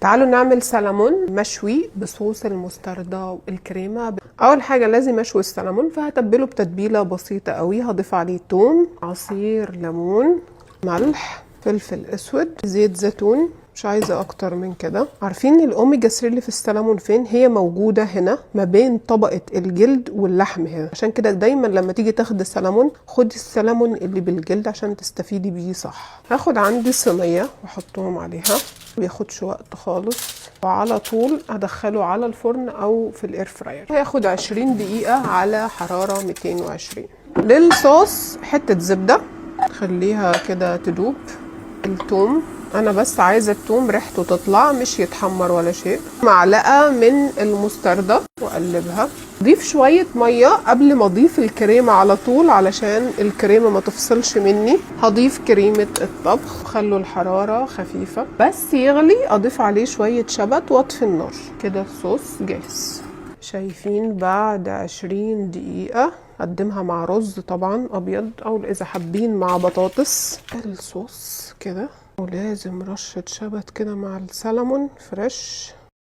تعالوا نعمل سلمون مشوي بصوص المستردة والكريمة. اول حاجة لازم اشوي السلمون، فهتبله بتتبيلة بسيطة قوي. هضيف عليه توم، عصير ليمون، ملح، فلفل اسود، زيت زيتون، مش عايزة اكتر من كده. عارفين الاوميجا 3 اللي في السلمون فين؟ هي موجودة هنا ما بين طبقة الجلد واللحم هنا. عشان كده دايما لما تيجي تاخد السلمون خدي السلمون اللي بالجلد عشان تستفيدي بيه صح. هاخد عندي صينية واحطهم عليها، بياخدش وقت خالص، وعلى طول ادخله على الفرن او في الاير فراير. هياخد 20 دقيقة على حرارة 220. للصوص حتة زبدة خليها كده تدوب. الثوم، انا بس عايزه الثوم ريحته تطلع، مش يتحمر ولا شيء. معلقه من المستردة واقلبها. ضيف شويه ميه قبل ما اضيف الكريمه على طول علشان الكريمه ما تفصلش مني. هضيف كريمه الطبخ، خلوا الحراره خفيفه بس يغلي. اضيف عليه شويه شبت واطفي النار. كده الصوص جاهز. شايفين بعد 20 دقيقة. قدمها مع رز طبعا ابيض، او اذا حابين مع بطاطس. الصوص كده، ولازم رشة شبت كده مع السلمون فريش.